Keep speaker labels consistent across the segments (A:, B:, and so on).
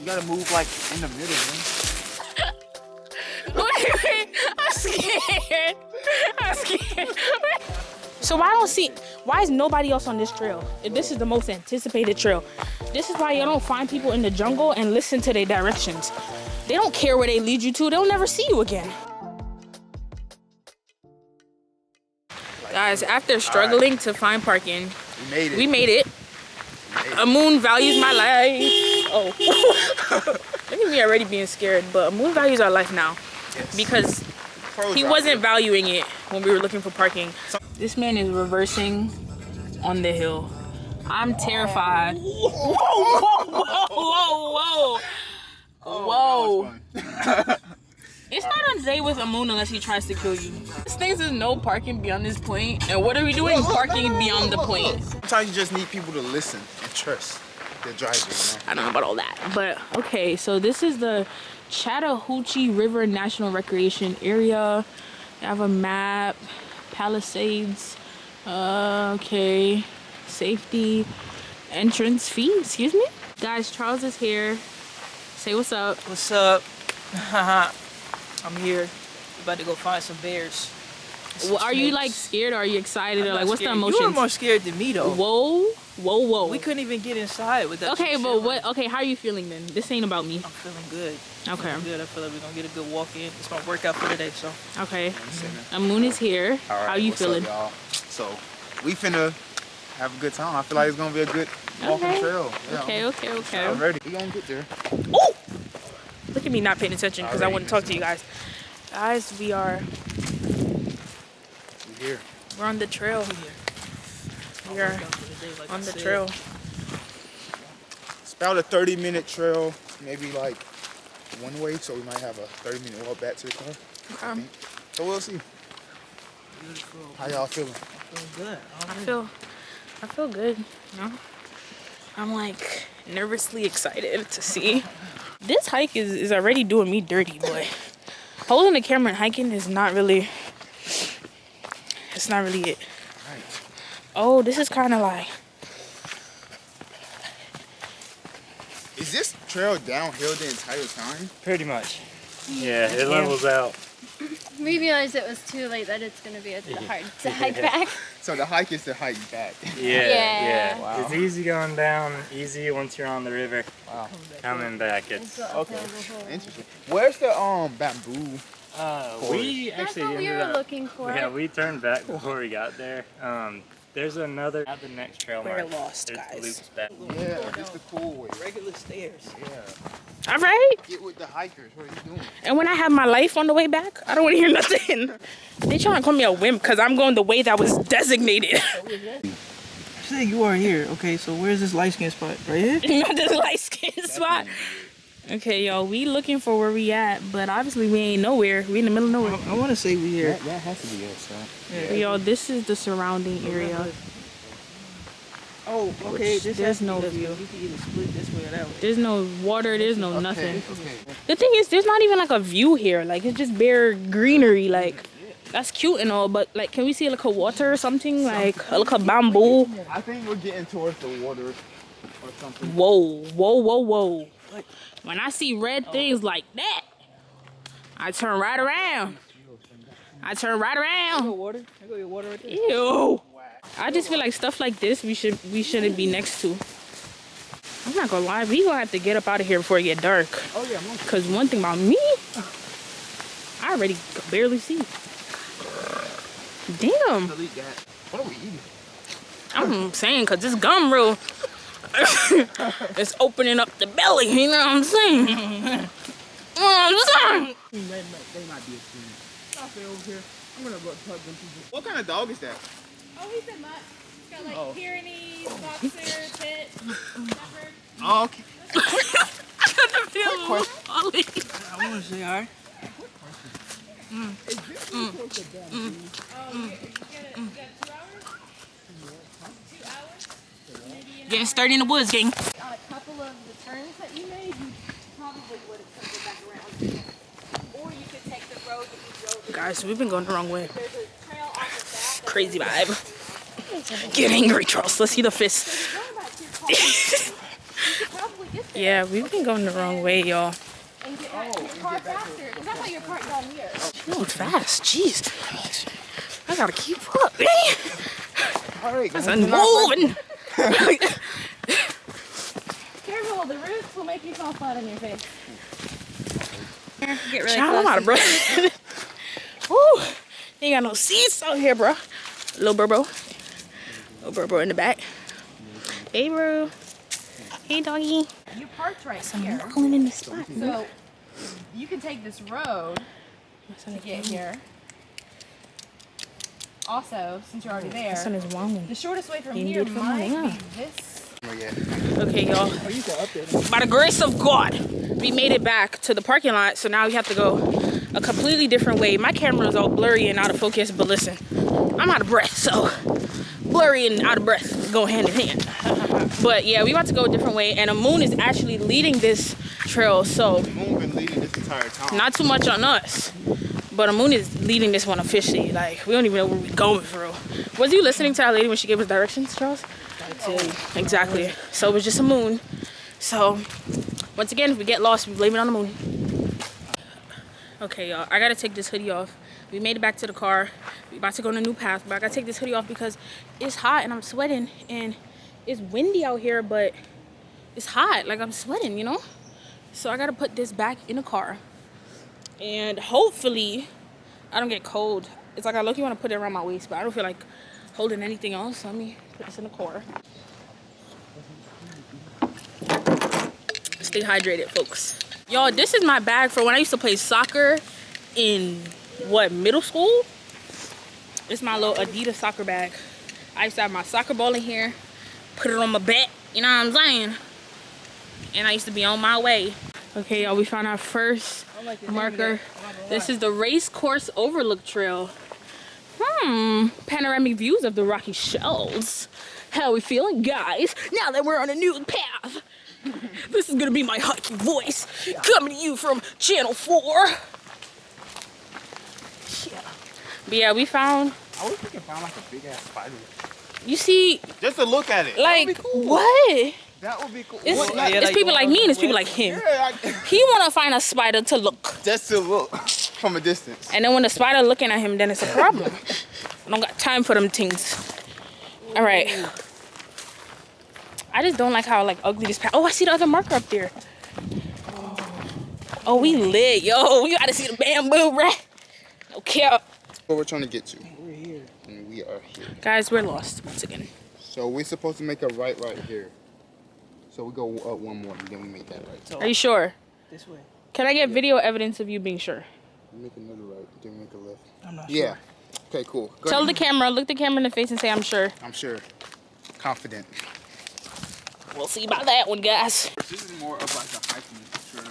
A: You gotta move like in the middle, man.
B: Wait, I'm scared. I'm scared. So why is nobody else on this trail? If this is the most anticipated trail. This is why you don't find people in the jungle and listen to their directions. They don't care where they lead you to. They'll never see you again. Guys, after struggling to find parking, we made it. Amun values my life. Oh, look at me already being scared, but Amun values our life now.
A: Yes.
B: Because he wasn't valuing it when we were looking for parking. This man is reversing on the hill. I'm terrified. Whoa, whoa, whoa, whoa, whoa. Whoa. It's not a day with Amun unless he tries to kill you. This thing says no parking beyond this point. And what are we doing parking beyond the point?
A: Sometimes you just need people to listen and trust the driver. You know?
B: I don't know about all that. But okay, so this is the Chattahoochee River National Recreation Area. I have a map, Palisades, okay, safety, entrance fee, excuse me. Guys, Charles is here. Say what's up.
C: What's up? I'm here. About to go find some bears.
B: Well, are you like scared or are you excited or like what's the emotions?
C: You were more scared than me though.
B: Whoa, whoa, whoa.
C: We couldn't even get inside with that.
B: Okay, but what? Okay, how are you feeling then? This ain't about me.
C: I'm feeling good.
B: Okay.
C: I'm good. I feel like we're gonna get a good walk in. It's my workout for today, so.
B: Okay. Amun is here.
A: All right,
B: how you
A: what's
B: feeling?
A: up, y'all? So we finna have a good time. I feel like it's gonna be a good walking trail. Yeah,
B: Okay.
A: I'm ready. We gonna get there.
B: Oh! Look at me not paying attention because I want to talk to you guys. Guys, we're
A: here.
B: We're on the trail. We are on the trail.
A: It's about a 30-minute trail, maybe like one way, so we might have a 30-minute walk back to the car.
B: Okay.
A: So we'll see. How y'all feeling?
C: Good.
B: I feel good. You know? I'm like nervously excited to see. This hike is already doing me dirty, boy. Holding the camera and hiking is not really. It's not really it.
A: Right.
B: Oh, this is kind of like.
A: Is this trail downhill the entire time?
D: Pretty much. Yeah, it levels out.
E: We realized it was too late that it's going to be hard to hike back.
A: So the hike is the hike back.
D: Yeah.
A: Wow.
D: It's easy going down, easy once you're on the river.
A: Wow.
D: Coming back, it's
A: Okay. Interesting. Where's the bamboo?
D: we
E: That's
D: actually
E: what we
D: ended
E: were
D: up.
E: looking for.
D: Yeah, we turned back before we got there. There's another at the next trail
B: We're
D: mark.
B: lost,
D: There's
B: guys.
D: loops back.
A: Yeah, just the cool way.
C: Regular stairs.
A: Yeah.
B: All right.
A: Get with the hikers. What are you doing?
B: And when I have my life on the way back, I don't want to hear nothing. They trying to call me a wimp because I'm going the way that was designated.
C: Say you are here. Okay, so where's this light skin spot? Right here?
B: Not this light skin spot. Okay, y'all, we looking for where we at, but obviously we ain't nowhere. We in the middle of nowhere.
C: I want to say we here.
A: That has to be us, right?
B: But y'all, this is the surrounding area.
C: Oh, okay.
B: Which there's no view.
C: We can either split this way or that way.
B: There's no water, there's no nothing.
A: Okay.
B: The thing is, there's not even like a view here. Like, it's just bare greenery. Like, that's cute and all, but like, can we see like a water or something? Like, like a bamboo?
A: I think we're getting towards the water or something.
B: Whoa, whoa, whoa, whoa. When I see red things like that, I turn right around. I turn right around.
C: Water? I go your water right there.
B: Ew. I just feel like stuff like this we shouldn't be next to. I'm not gonna lie, we gonna have to get up out of here before it get dark.
A: Oh yeah,
B: Cause one thing about me, I already can barely see. Damn.
A: delete that. What are we eating?
B: I'm saying, cause this gum real. It's opening up the belly. You know what I'm saying? You know what I'm saying?
A: They might be a student. I'll stay over here. I'm gonna go talk to them people. What kind of dog is that?
E: Oh, he's a mutt. He's got like Pyrenees, boxer, pit, shepherd.
A: Oh, okay.
B: Quick question.
C: I want to say hi.
E: Oh, you got 2 hours? 2 hours?
B: Getting sturdy in the woods, gang.
E: On a couple of the turns that you made, you probably would have circled back around. Or you could take the road that you drove.
B: Guys, we've been going the wrong way.
E: There's a trail off of that.
B: Crazy vibe. Get angry, Charles. Let's see the fist.
E: You could probably get
B: Yeah, we've been going the wrong way, y'all.
E: And get back to your car faster. Because I thought you were parked down here.
B: You're going fast. Jeez. I gotta keep up, man.
A: All right,
B: That's moving.
E: Careful, the roof will make you fall flat on your face. Get really
B: Child, I'm out of breath. Woo. Ain't got no seats out here, bro. Little bro. Little bro in the back. Hey, bro. Hey, doggy.
E: You parked right here.
B: Calling in the spot.
E: So you can take this road to get here. Also, since you're already there,
B: Son is wrong.
E: the shortest way from
B: You
E: here
B: need to
E: might
B: come
E: be this.
A: Oh, yeah.
B: Okay, y'all. By the grace of God, we made it back to the parking lot. So now we have to go a completely different way. My camera is all blurry and out of focus, but listen, I'm out of breath. So blurry and out of breath go hand in hand. But yeah, we about to go a different way, and Moon is actually leading this trail. So
A: Moon been leading this entire time.
B: not too much on us, but Moon is leading this one officially. Like, we don't even know where we're going for real. Was you listening to that lady when she gave us directions, Charles? Exactly. So it was just a Moon. So once again, if we get lost, we blame it on the Moon. Okay, y'all, I gotta take this hoodie off. We made it back to the car. We about to go on a new path, but I gotta take this hoodie off because it's hot and I'm sweating, and it's windy out here, but it's hot. Like, I'm sweating, you know? So I gotta put this back in the car, and hopefully I don't get cold. It's like I look, you want to put it around my waist, but I don't feel like holding anything else. So let me put this in the car. Stay hydrated, folks. Y'all, this is my bag for when I used to play soccer in, what, middle school? It's my little Adidas soccer bag. I used to have my soccer ball in here, put it on my back, you know what I'm saying? And I used to be on my way. Okay, y'all, we found our first marker. This is the race course overlook trail. Panoramic views of the rocky shelves. How we feeling, guys? Now that we're on a new path. This is gonna be my hiking voice, coming to you from Channel 4. Yeah. But yeah, we found.
A: I wish we could find like a big ass spider.
B: You see,
A: Just to look at it.
B: like, what?
A: That would be cool.
B: It's people like me and it's people like him.
A: Yeah,
B: He wanna find a spider to look.
A: just to look from a distance.
B: And then when the spider looking at him, then it's a problem. I don't got time for them things. All right. I just don't like how like ugly this path. Oh, I see the other marker up there. Oh, we lit, yo. We gotta see the bamboo, right? Okay.
A: What we're trying to get to. We're here. And we are here.
B: Guys, we're lost once again.
A: So we're supposed to make a right here. So we go up one more and then we make that right.
B: Are you sure?
C: This way.
B: Can I get video evidence of you being sure?
A: Make another right, then make a left.
C: I'm not sure.
A: Yeah. Okay, cool. Go
B: Tell
A: ahead.
B: the camera, look the camera in the face and say, I'm sure.
A: I'm sure. Confident.
B: We'll see about that one, guys.
A: This is more of like a hiking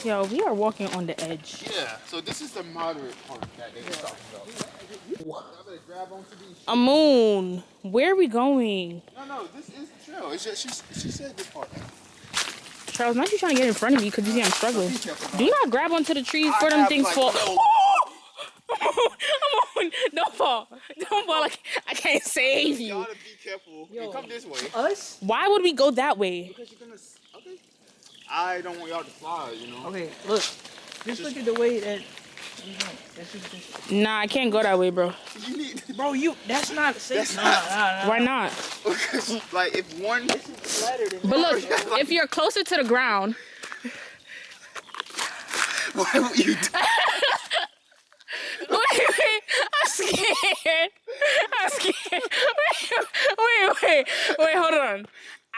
A: trail.
B: Yo, we are walking on the edge.
A: Yeah, so this is the moderate part that they were talking about. Y'all better grab onto these.
B: A moon. Where are we going?
A: No, this is the trail. It's just, she said this part.
B: Charles, not you trying to get in front of me because you see I'm struggling. Do not grab onto the trees for them things fall. Don't fall. Don't fall. I can't save
A: You
B: you.
A: gotta be careful. And come this way.
C: Us?
B: Why would we go that way?
A: Because you're gonna. Okay. I don't want y'all to slide, you know.
C: Okay, look. Just look at the way that you went. That's just,
B: Nah, I can't go that way, bro.
A: You need.
C: bro, that's not safe.
A: That's
C: Nah.
B: Why not?
A: Like if one.
B: But look, if you're closer to the ground.
A: Why would you do?
B: Wait, I'm scared. Wait, hold on.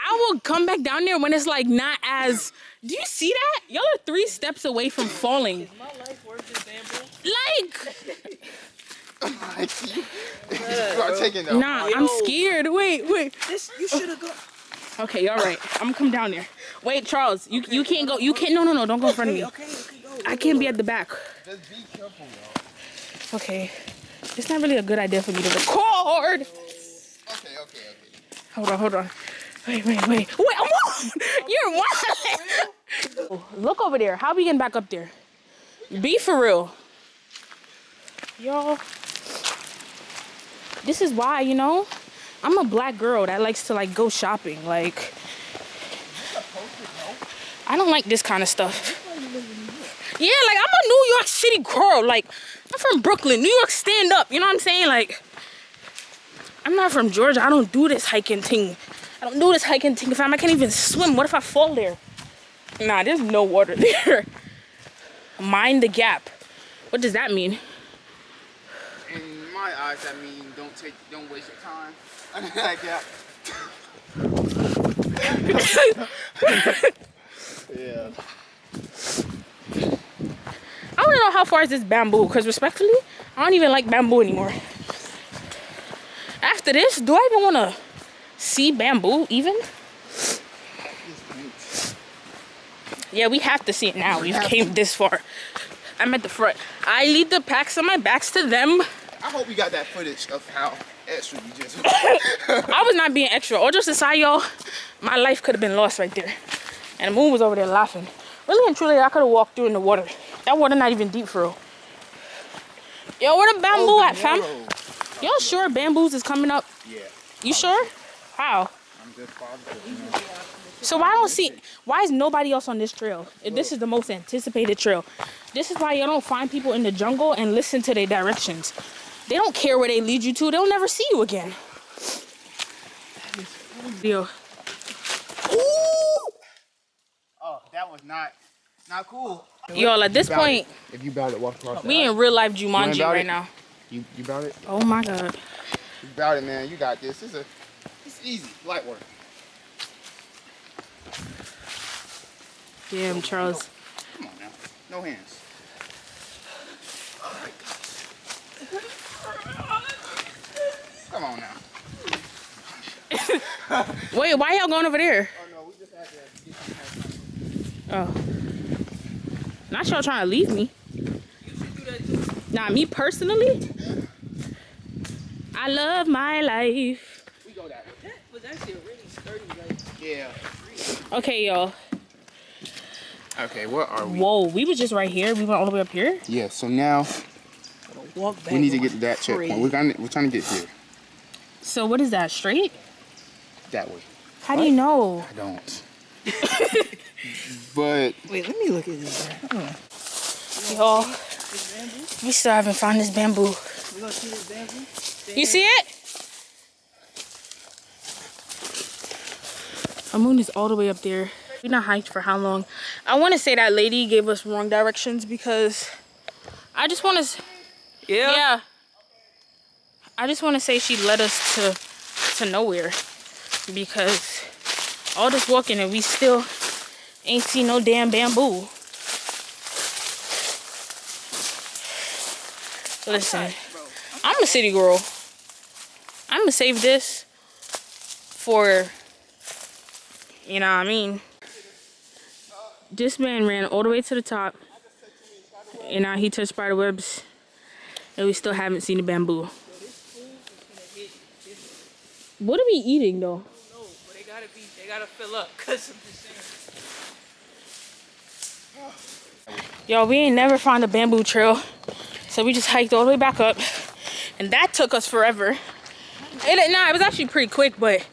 B: I will come back down there when it's like not as. Do you see that? Y'all are 3 steps away from falling.
C: Is my life worth this bamboo?
B: Like,
A: You are taking that.
B: nah, I'm scared. Wait.
C: This, you should have gone.
B: Okay, all right. I'm gonna come down there. Wait, Charles, you can't go. You can't. No. Don't go in front of me.
C: Okay, go.
B: I can't be at the back.
A: Just be careful, y'all.
B: Okay, it's not really a good idea for me to record.
A: Okay.
B: Hold on. Wait, I'm on. You're wild. Look over there. How we getting back up there? Be for real. Y'all, this is why, you know, I'm a black girl that likes to like go shopping. Like, I don't like this kind of stuff. Yeah, like I'm a New York City girl. Like I'm from Brooklyn. New York stand up. You know what I'm saying? Like I'm not from Georgia. I don't do this hiking thing. I don't do this hiking thing. I can't even swim. What if I fall there? Nah, there's no water there. Mind the gap. What does that mean?
A: In my eyes, that means don't waste your time under that gap. Yeah.
B: I want to know how far is this bamboo, because respectfully, I don't even like bamboo anymore. After this, do I even want to see bamboo even? Yeah, we have to see it now. We've came this far. I'm at the front. I lead the packs on my backs to them.
A: I hope you got that footage of how extra you just
B: I was not being extra. All just aside, y'all, my life could have been lost right there. And the moon was over there laughing. Really and truly, I could have walked through in the water. That water not even deep for real. Yo, where the bamboo at, fam? Y'all sure bamboos is coming up?
A: Yeah.
B: You sure? How?
A: I'm just positive.
B: So why is nobody else on this trail? If this is the most anticipated trail. This is why you don't find people in the jungle and listen to their directions. They don't care where they lead you to. They'll never see you again. Yo.
A: Oh, that was not cool.
B: Y'all, at this point,
A: if you bout it, walk across.
B: we in real life Jumanji right now.
A: You bout it?
B: Oh my God.
A: You bout it, man. You got this. It's easy, light work.
B: Damn, Charles.
A: Come on now. No hands. Come on now.
B: Wait, why y'all going over there?
A: Oh no, we just had to get some.
B: Oh. Not y'all trying to leave me. Nah, me personally, I love my life.
A: We go that way.
C: That was actually a really sturdy, like.
A: Yeah.
B: Okay, y'all.
A: Okay, where are we?
B: Whoa, we was just right here. We went all the way up here.
A: Yeah, so now
C: Walk back.
A: we need to get to that checkpoint. We're trying to get here.
B: So what is that, straight?
A: That way.
B: How do you know?
A: I don't. But
C: Wait, let me look at this.
B: Y'all, we still haven't found this bamboo.
C: We gonna see this bamboo?
B: You see it? Our moon is all the way up there. We not hiked for how long? I want to say that lady gave us wrong directions because I just want to. Yeah. I just want to say she led us to nowhere because all this walking and we still ain't seen no damn bamboo. Listen, I'm a city girl. I'm gonna save this for, you know what I mean? This man ran all the way to the top and now he touched spider webs and we still haven't seen the bamboo. What are we eating though?
C: No, but they gotta fill up because of the sand.
B: Y'all, we ain't never found a bamboo trail. So we just hiked all the way back up. And that took us forever. It was actually pretty quick, but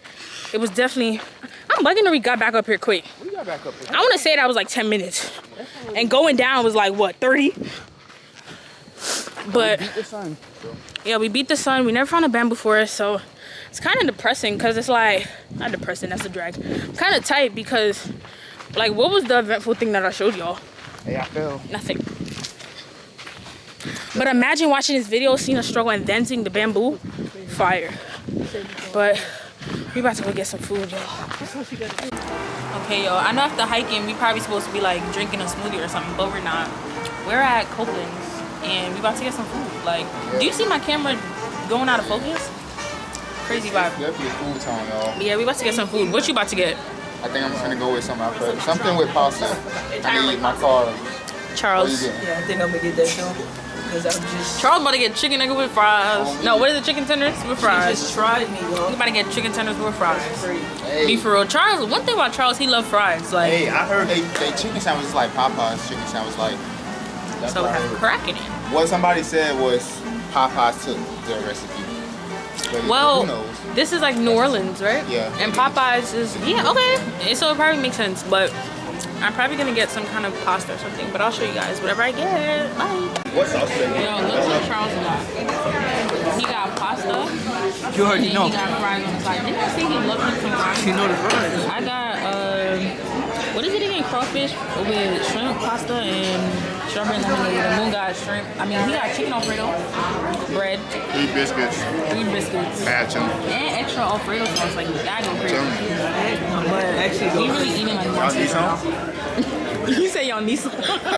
B: it was definitely... I'm bugging that we got back up here quick.
A: we got back up here.
B: I want to say that was like 10 minutes. And going down was like, what, 30? But,
A: We beat the sun. So.
B: yeah, we beat the sun. We never found a bamboo forest, so it's kind of depressing because it's like... Not depressing, that's a drag. Kind of tight because, like, what was the eventful thing that I showed y'all?
A: Hey, I fell.
B: Nothing. But imagine watching this video, seeing us struggle, and then seeing the bamboo. Fire. But we about to go get some food, y'all. Okay, y'all. I know after hiking, we probably supposed to be like drinking a smoothie or something, but we're not. We're at Copeland's, and we about to get some food. Like, do you see my camera going out of focus? Crazy vibe.
A: Definitely food time, y'all.
B: Yeah, we about to get some food. What you about to get?
A: I think I'm just gonna go with something with pasta. I need my car.
B: Charles.
C: Yeah, I think I'm gonna get that too. Because I'm just.
B: Charles about to get chicken nugget with fries. No, what is it? Chicken tenders with fries.
C: Just tried me, yo.
B: He's about to get chicken tenders with fries.
A: Hey.
B: Be for real. Charles, one thing about Charles, he loves fries. Like,
A: Hey, I heard they chicken sandwich is like Popeye's chicken sandwich. Like, that's
B: so
A: what
B: it
A: I
B: has
A: heard.
B: crack in it.
A: What somebody said was Popeyes took their recipe. But
B: Well,
A: who knows?
B: this is like New Orleans, right?
A: Yeah.
B: And Popeyes is, yeah, okay. And so it probably makes sense, but I'm probably gonna get some kind of pasta or something, but I'll show you guys whatever I get. Bye.
A: What sauce they
B: Yo, look what Charles got. He got pasta.
C: You already
B: and
C: know.
B: He got fries on the side. Didn't I say he loved him some fries?
C: You know the fries.
B: I got, what is it again? Crawfish with shrimp pasta and strawberry lemonade. And Moon got shrimp. I mean, he got chicken Alfredo, bread,
A: 3 biscuits,
B: 3 biscuits,
A: matching.
B: and extra Alfredo sauce. Like, that go crazy.
C: But actually,
B: He really eating like
A: Y'all need some?
B: You say y'all need some.